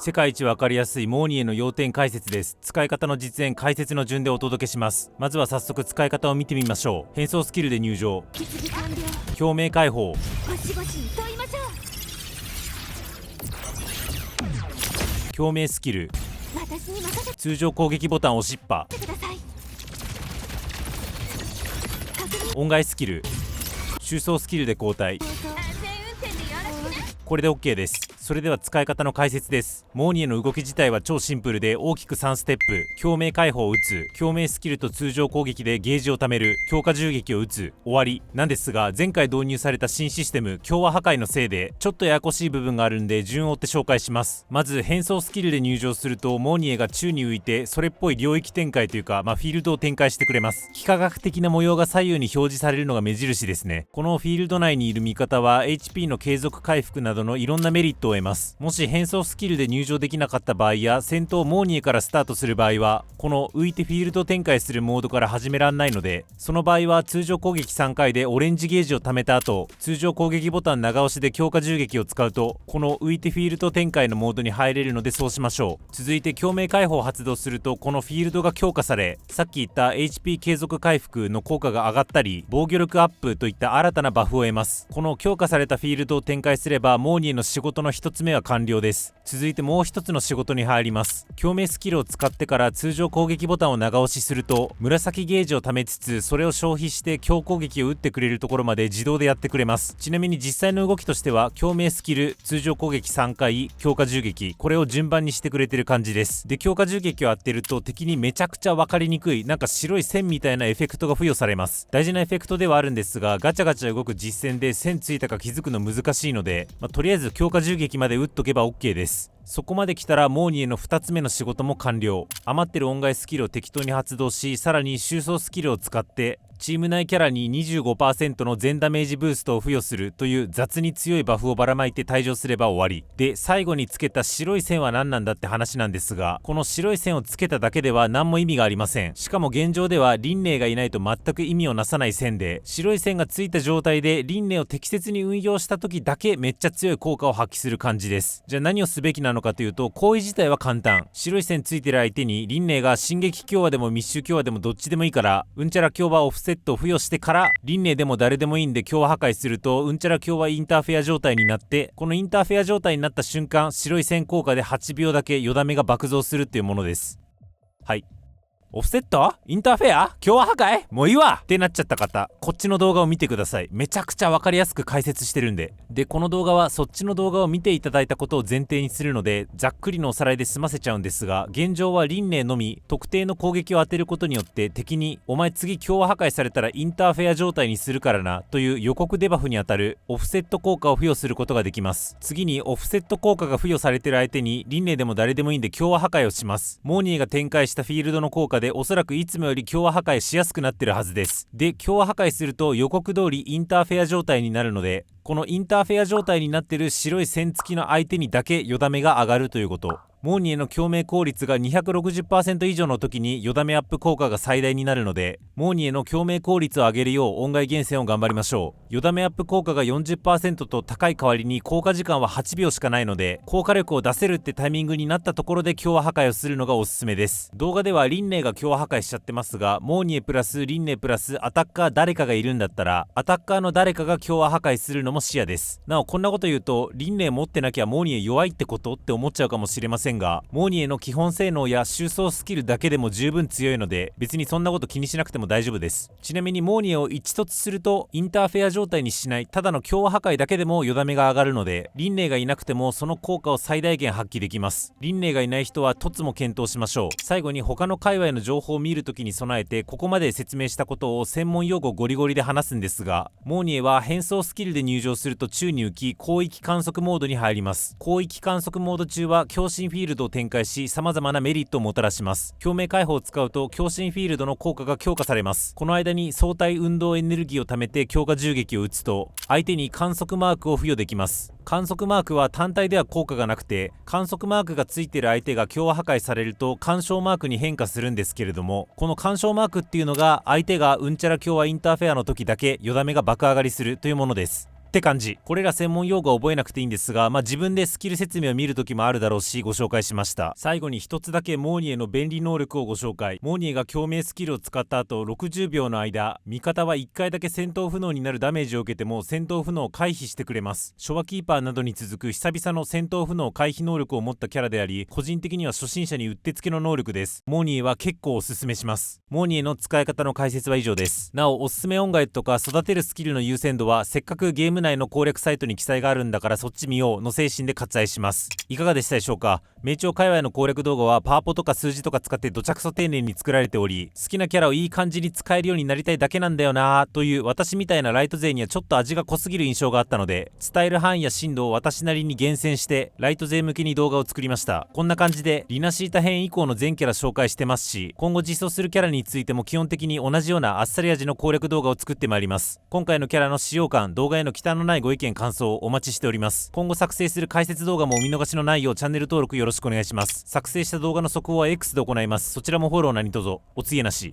世界一わかりやすいモーニエの要点解説です。使い方の実演解説の順でお届けします。まずは早速使い方を見てみましょう。変装スキルで入場、表明解放、表明スキル、通常攻撃ボタン押しっぱ、音外スキル、収装スキルで交代。これで OK です。それでは使い方の解説です。モーニエの動き自体は超シンプルで大きく3ステップ。表明解放を打つ、表明スキルと通常攻撃でゲージを貯める、強化銃撃を打つ、終わりなんですが、前回導入された新システム共和破壊のせいでちょっとややこしい部分があるんで順を追って紹介します。まず変装スキルで入場するとモーニエが宙に浮いてそれっぽい領域展開というか、フィールドを展開してくれます。幾何学的な模様が左右に表示されるのが目印ですね。このフィールド内にいる味方は HP の継続回復などのいろんなメリットを得ます。もし変装スキルで入場できなかった場合や戦闘モーニエからスタートする場合はこの浮いてフィールド展開するモードから始めらんないので、その場合は通常攻撃3回でオレンジゲージを貯めた後、通常攻撃ボタン長押しで強化銃撃を使うとこの浮いてフィールド展開のモードに入れるのでそうしましょう。続いて共鳴解放を発動するとこのフィールドが強化され、さっき言った HP 継続回復の効果が上がったり防御力アップといった新たなバフを得ます。この強化されたフィールドを展開すればモーニエの仕事の1つ目は完了です。続いてもう一つの仕事に入ります。共鳴スキルを使ってから通常攻撃ボタンを長押しすると紫ゲージを貯めつつそれを消費して強攻撃を打ってくれるところまで自動でやってくれます。ちなみに実際の動きとしては共鳴スキル、通常攻撃3回、強化銃撃、これを順番にしてくれてる感じです。で強化銃撃を当てると敵にめちゃくちゃ分かりにくいなんか白い線みたいなエフェクトが付与されます。大事なエフェクトではあるんですが、ガチャガチャ動く実戦で線ついたか気づくの難しいので、とりあえず強化銃撃まで打っとけば OK です。そこまで来たらモーニエの2つ目の仕事も完了。余ってる音外スキルを適当に発動し、さらに収装スキルを使ってチーム内キャラに 25% の全ダメージブーストを付与するという雑に強いバフをばらまいて退場すれば終わりで、最後につけた白い線は何なんだって話なんですが、この白い線をつけただけでは何も意味がありません。しかも現状では輪廻がいないと全く意味をなさない線で、白い線がついた状態で輪廻を適切に運用した時だけめっちゃ強い効果を発揮する感じです。じゃあ何をすべきなのかというと、行為自体は簡単。白い線ついてる相手に輪廻が進撃強和でも密集強和でもどっちでもいいからうんちゃら強和オフセットを付与してから輪廻でも誰でもいいんで強和破壊するとうんちゃら強和インターフェア状態になって、このインターフェア状態になった瞬間白い線効果で8秒だけよだめが爆増するっていうものです。はい。オフセット？インターフェア？強和破壊？もういいわってなっちゃった方、こっちの動画を見てください。めちゃくちゃわかりやすく解説してるんで。で、この動画はそっちの動画を見ていただいたことを前提にするので、ざっくりのおさらいで済ませちゃうんですが、現状は輪廻のみ特定の攻撃を当てることによって敵にお前次強和破壊されたらインターフェア状態にするからなという予告デバフにあたるオフセット効果を付与することができます。次にオフセット効果が付与されてる相手に輪廻でも誰でもいいんで強和破壊をします。モーニエが展開したフィールドの効果でおそらくいつもより強和破壊しやすくなってるはずです。で、強和破壊すると予告通りインターフェア状態になるので、このインターフェア状態になってる白い線付きの相手にだけよだめが上がるということ。モーニエの共鳴効率が 260% 以上の時によだめアップ効果が最大になるので、モーニエの共鳴効率を上げるよう音外厳選を頑張りましょう。よだめアップ効果が 40% と高い代わりに効果時間は8秒しかないので、効果力を出せるってタイミングになったところで強和破壊をするのがおすすめです。動画では輪廻が強和破壊しちゃってますが、モーニエプラス輪廻プラスアタッカー誰かがいるんだったらアタッカーの誰かが強和破壊するのも視野です。なおこんなこと言うと輪廻持ってなきゃモーニエ弱いってことって思っちゃうかもしれませんが、モーニエの基本性能や収装スキルだけでも十分強いので別にそんなこと気にしなくても大丈夫です。ちなみにモーニエを一突するとインターフェア状態にしないただの強和破壊だけでもよだめが上がるので、輪廻がいなくてもその効果を最大限発揮できます。輪廻がいない人は突も検討しましょう。最後に他の界隈の情報を見るときに備えてここまで説明したことを専門用語ゴリゴリで話すんですが、モーニエは変装スキルで入場すると宙に浮き広域観測モードに入ります。広域観測モード中は強振フィールドを展開し様々なメリットをもたらします。共鳴解放を使うと強振フィールドの効果が強化されます。この間に相対運動エネルギーを貯めて強化銃撃を打つと相手に観測マークを付与できます。観測マークは単体では効果がなくて、観測マークがついている相手が強化破壊されると干渉マークに変化するんですけれども、この干渉マークっていうのが相手がうんちゃら強化インターフェアの時だけよだめが爆上がりするというものです。って感じ。これら専門用語は覚えなくていいんですが、自分でスキル説明を見る時もあるだろうし、ご紹介しました。最後に一つだけモーニエの便利能力をご紹介。モーニエが共鳴スキルを使った後60秒の間、味方は1回だけ戦闘不能になるダメージを受けても戦闘不能を回避してくれます。ショワキーパーなどに続く久々の戦闘不能回避能力を持ったキャラであり、個人的には初心者にうってつけの能力です。モーニエは結構おすすめします。モーニエの使い方の解説は以上です。なお、おすすめ音楽とか育てるスキルの優先度はせっかくゲーム内の攻略サイトに記載があるんだからそっち見ようの精神で割愛します。いかがでしたでしょうか。名調界隈の攻略動画はパワポとか数字とか使ってどちゃくそ丁寧に作られており、好きなキャラをいい感じに使えるようになりたいだけなんだよなという私みたいなライト勢にはちょっと味が濃すぎる印象があったので、伝える範囲や深度を私なりに厳選してライト勢向けに動画を作りました。こんな感じでリナシータ編以降の全キャラ紹介してますし、今後実装するキャラについても基本的に同じようなあっさり味の攻略動画を作ってまいります。今回のキャラの使用感、動画への忌憚のないご意見感想をお待ちしております。今後作成する解説動画もお見逃しのないようチャンネル登録よろしくお願いします。作成した動画の速報は X で行います。そちらもフォロー何卒お告げなし。